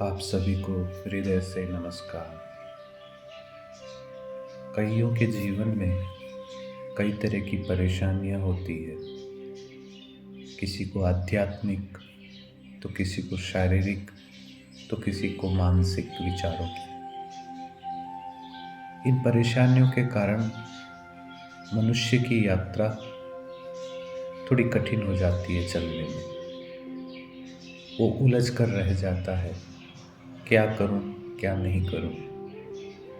आप सभी को हृदय से नमस्कार। कईयों के जीवन में कई तरह की परेशानियां होती है। किसी को आध्यात्मिक, तो किसी को शारीरिक, तो किसी को मानसिक विचारों की। इन परेशानियों के कारण मनुष्य की यात्रा थोड़ी कठिन हो जाती है चलने में। वो उलझ कर रह जाता है, क्या करूं, क्या नहीं करूं,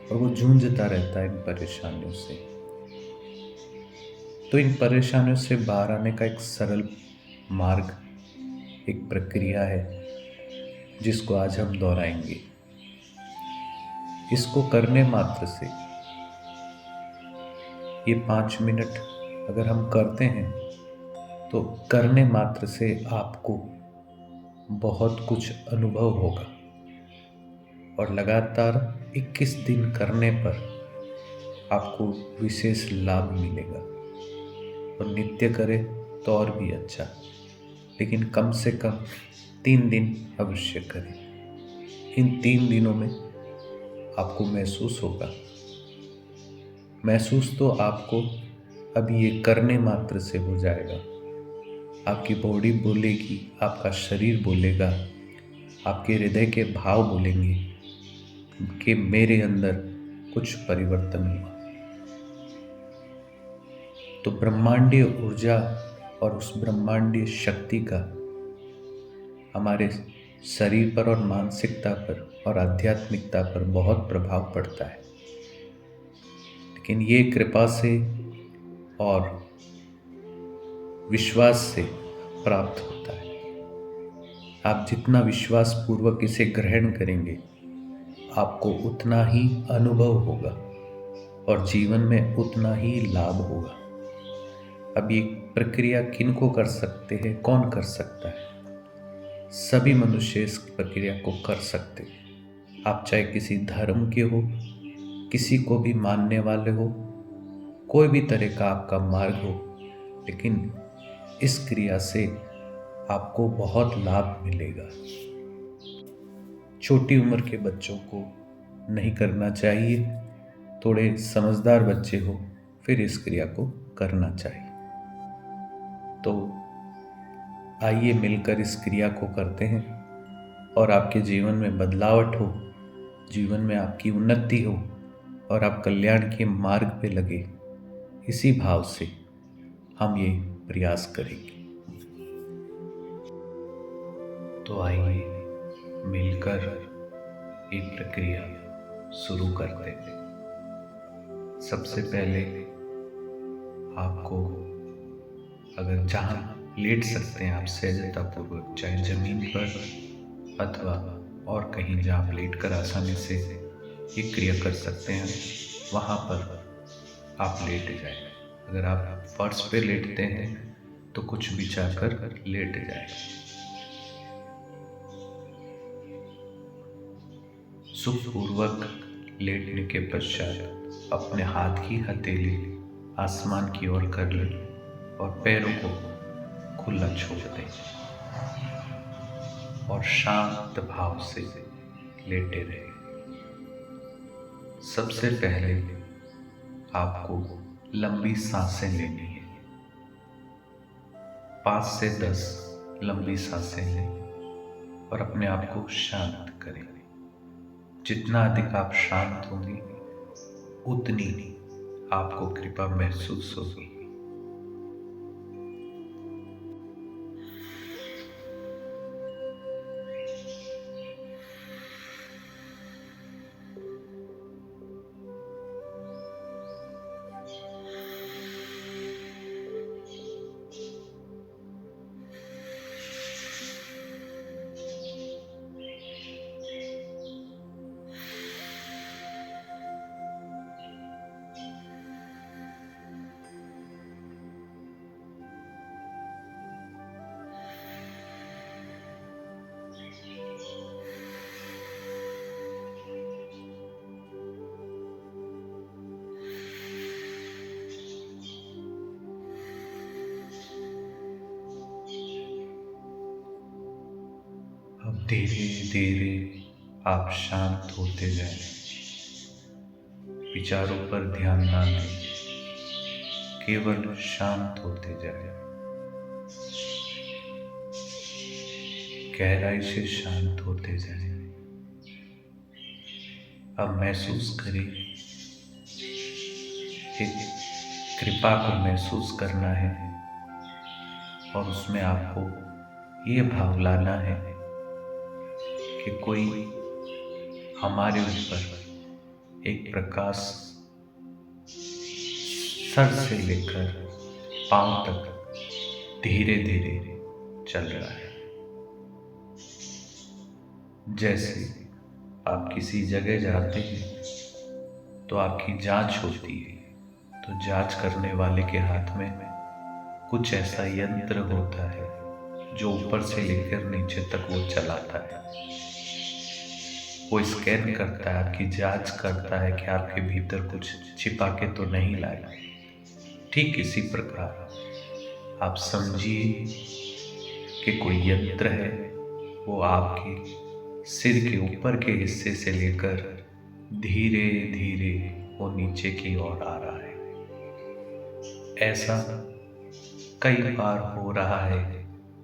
और वो जूझता रहता है इन परेशानियों से। तो इन परेशानियों से बाहर आने का एक सरल मार्ग, एक प्रक्रिया है जिसको आज हम दोहराएंगे। इसको करने मात्र से, ये 5 मिनट अगर हम करते हैं तो करने मात्र से आपको बहुत कुछ अनुभव होगा, और लगातार 21 दिन करने पर आपको विशेष लाभ मिलेगा। और नित्य करें तो और भी अच्छा, लेकिन कम से कम 3 दिन अवश्य करें। इन 3 दिनों में आपको महसूस तो आपको अभी ये करने मात्र से हो जाएगा। आपकी बॉडी बोलेगी, आपका शरीर बोलेगा, आपके हृदय के भाव बोलेंगे कि मेरे अंदर कुछ परिवर्तन हुआ। तो ब्रह्मांडीय ऊर्जा और उस ब्रह्मांडीय शक्ति का हमारे शरीर पर और मानसिकता पर और आध्यात्मिकता पर बहुत प्रभाव पड़ता है। लेकिन ये कृपा से और विश्वास से प्राप्त होता है। आप जितना विश्वास पूर्वक इसे ग्रहण करेंगे, आपको उतना ही अनुभव होगा और जीवन में उतना ही लाभ होगा। अब ये प्रक्रिया किन को कर सकते हैं, कौन कर सकता है? सभी मनुष्य इस प्रक्रिया को कर सकते हैं। आप चाहे किसी धर्म के हो, किसी को भी मानने वाले हो, कोई भी तरह का आपका मार्ग हो, लेकिन इस क्रिया से आपको बहुत लाभ मिलेगा। छोटी उम्र के बच्चों को नहीं करना चाहिए, थोड़े समझदार बच्चे हो फिर इस क्रिया को करना चाहिए। तो आइए मिलकर इस क्रिया को करते हैं और आपके जीवन में बदलावट हो, जीवन में आपकी उन्नति हो और आप कल्याण के मार्ग पे लगे। इसी भाव से हम ये प्रयास करेंगे। तो आइए मिलकर ये प्रक्रिया शुरू करते हैं। सबसे पहले आपको, अगर जहाँ लेट सकते हैं आप सहजतापूर्वक, चाहे जमीन पर अथवा और कहीं जहाँ आप लेट कर आसानी से ये क्रिया कर सकते हैं, वहाँ पर आप लेट जाएं। अगर आप फर्श पे लेटते हैं तो कुछ बिछा कर लेट जाएं। सुखपूर्वक लेटने के पश्चात अपने हाथ की हथेली आसमान की ओर कर लें और पैरों को खुला छोड़ दें और शांत भाव से लेटे रहें। सबसे पहले आपको लंबी सांसें लेनी है। 5 से 10 लंबी सांसें लें और अपने आप को शांत करें। जितना अधिक आप शांत होंगे, उतनी आपको कृपा महसूस होगी। अब धीरे धीरे आप शांत होते जाएं, विचारों पर ध्यान ना दें, केवल शांत होते जाएं, गहराई से शांत होते जाएं। अब महसूस करें, एक कृपा को महसूस करना है और उसमें आपको ये भाव लाना है कि कोई हमारे ऊपर एक प्रकाश सर से लेकर पांव तक धीरे धीरे चल रहा है। जैसे आप किसी जगह जाते हैं तो आपकी जांच होती है, तो जांच करने वाले के हाथ में कुछ ऐसा यंत्र होता है जो ऊपर से लेकर नीचे तक वो चलाता है। वो स्कैन करता है, आपकी जांच करता है कि आपके भीतर कुछ छिपा के तो नहीं लाया। ठीक इसी प्रकार आप समझिए कि कोई यंत्र है, वो आपके सिर के ऊपर के हिस्से से लेकर धीरे धीरे वो नीचे की ओर आ रहा है। ऐसा कई बार हो रहा है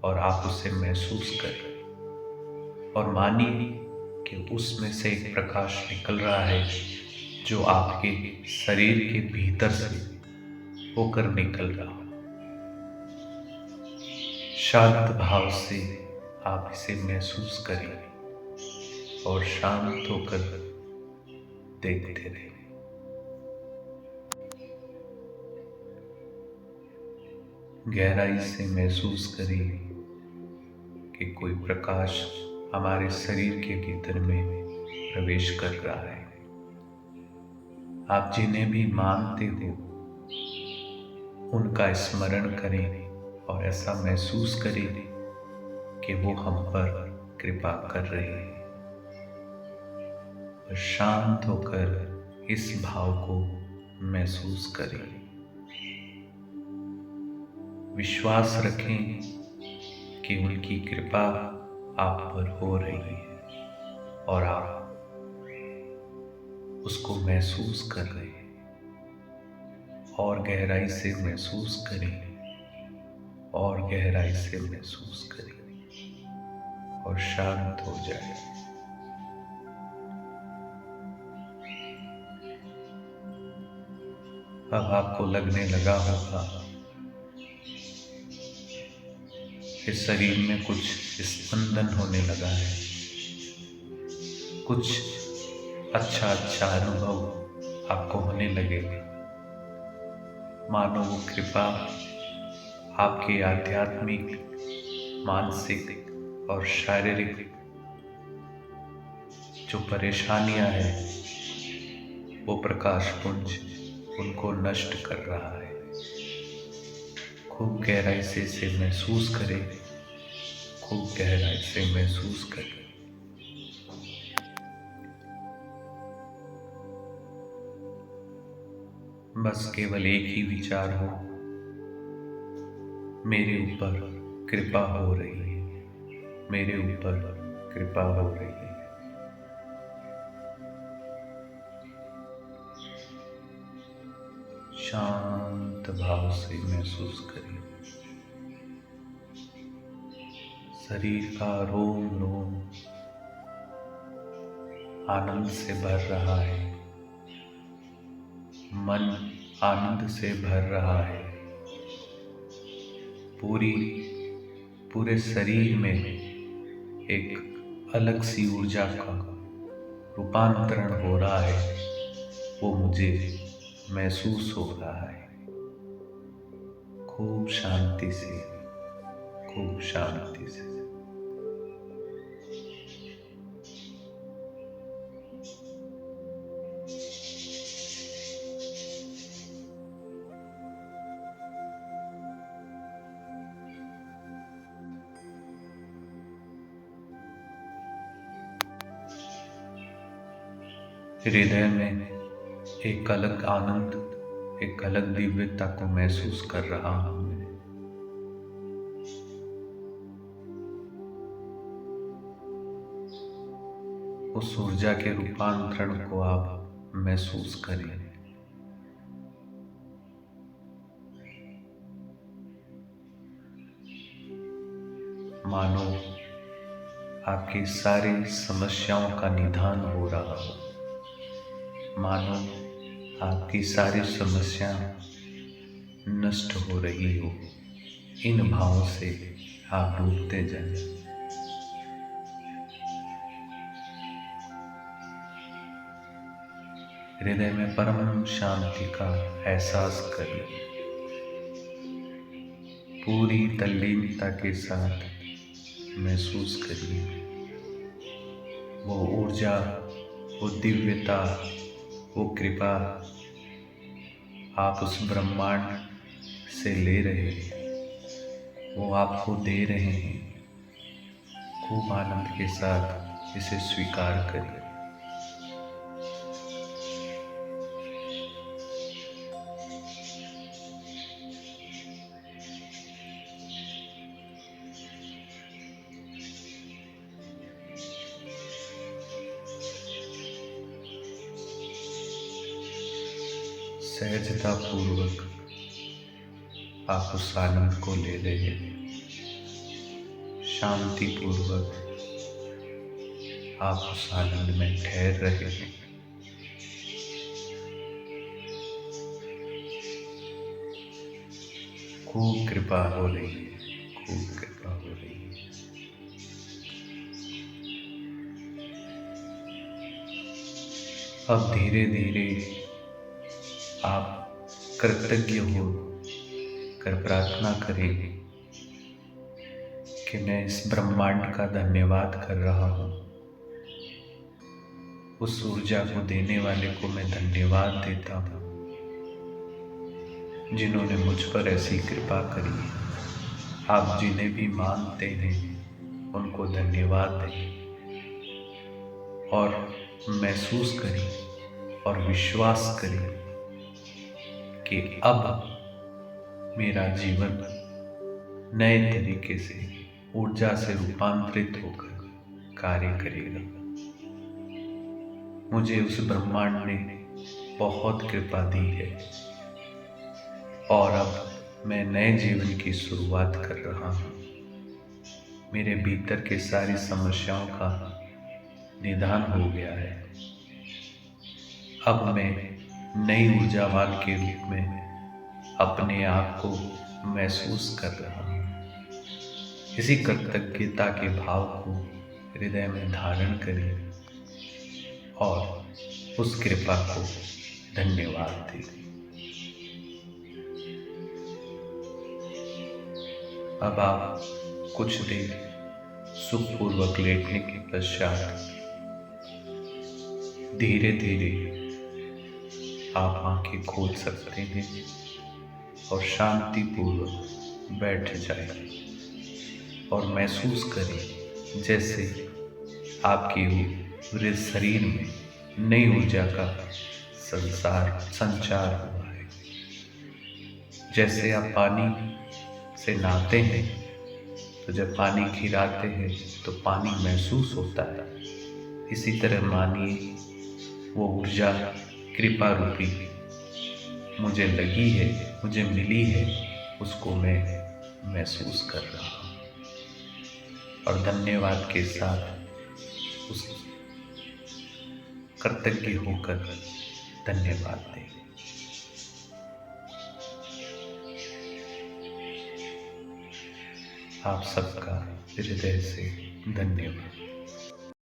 और आप उसे महसूस करें और मानिए कि उसमें से एक प्रकाश निकल रहा है जो आपके शरीर के भीतर से होकर निकल रहा हो। शांत भाव से आप इसे महसूस करें और शांत होकर देखते रहें। गहराई से महसूस करें कि कोई प्रकाश हमारे शरीर के भीतर में प्रवेश कर रहा है। आप जिन्हें भी मानते हो उनका स्मरण करें और ऐसा महसूस करें कि वो हम पर कृपा कर रहे हैं। और शांत होकर इस भाव को महसूस करें। विश्वास रखें कि उनकी कृपा आप पर हो रही है और आप उसको महसूस कर रहे हैं। और गहराई से महसूस करें और गहराई से महसूस करें और शांत हो जाए। अब आपको लगने लगा होगा कि शरीर में कुछ स्पंदन होने लगा है, कुछ अच्छा अच्छा अनुभव आपको होने लगेगा। मानो वो कृपा आपके आध्यात्मिक, मानसिक और शारीरिक जो परेशानियां हैं वो प्रकाश पुंज उनको नष्ट कर रहा है। खूब गहराई से इसे महसूस करें, खूब गहराई से महसूस करें। बस केवल एक ही विचार हो, मेरे ऊपर कृपा हो रही है, मेरे ऊपर कृपा हो रही है। शांत भाव से महसूस करें। शरीर का रोम रोम आनंद से भर रहा है, मन आनंद से भर रहा है। पूरे शरीर में एक अलग सी ऊर्जा का रूपांतरण हो रहा है, वो मुझे महसूस हो रहा है। खूब शांति से, खूब शांति से। हृदय में एक अलग आनंद, एक अलग दिव्यता को महसूस कर रहा हूं मैं। उस ऊर्जा के रूपांतरण को आप महसूस करें। मानो आपकी सारी समस्याओं का निदान हो रहा हो। मानो आपकी सारी समस्या नष्ट हो रही हो। इन भावों से आप डूबते जाएं। हृदय में परम शांति का एहसास करें। पूरी तल्लीनता के साथ महसूस करिए वो ऊर्जा, वो दिव्यता, वो कृपा आप उस ब्रह्मांड से ले रहे हैं, वो आपको दे रहे हैं। खूब आनंद के साथ इसे स्वीकार करिए। सहजता पूर्वक आप उस आनंद को ले रहे हैं। शांति पूर्वक आप उस आनंद में ठहर रहे हैं। खूब कृपा हो रही है, खूब कृपा हो रही है। अब धीरे धीरे आप कृतज्ञ हो कर प्रार्थना करें कि मैं इस ब्रह्मांड का धन्यवाद कर रहा हूँ। उस ऊर्जा को देने वाले को मैं धन्यवाद देता हूँ, जिन्होंने मुझ पर ऐसी कृपा करी। आप जिन्हें भी मानते हैं उनको धन्यवाद दें और महसूस करें और विश्वास करें कि अब मेरा जीवन नए तरीके से ऊर्जा से रूपांतरित होकर कार्य करेगा। मुझे उस ब्रह्मांड ने बहुत कृपा दी है और अब मैं नए जीवन की शुरुआत कर रहा हूँ। मेरे भीतर के सारी समस्याओं का निदान हो गया है। अब मैं नई ऊर्जावान के रूप में अपने आप को महसूस कर रहा हूँ। इसी कृतज्ञता के भाव को हृदय में धारण करें और उस कृपा को धन्यवाद दें। अब आप कुछ देर सुखपूर्वक लेटने के पश्चात धीरे धीरे आप आंखें खोल सकते हैं और शांतिपूर्वक बैठ जाएं और महसूस करें जैसे आपके पूरे शरीर में नई ऊर्जा का संचार हुआ है। जैसे आप पानी से नहाते हैं तो जब पानी गिराते हैं तो पानी महसूस होता है। इसी तरह मानिए वो ऊर्जा कृपा रूपी मुझे लगी है, मुझे मिली है, उसको मैं महसूस कर रहा हूँ और धन्यवाद के साथ उस कृतज्ञ होकर धन्यवाद दें। आप सबका हृदय से धन्यवाद।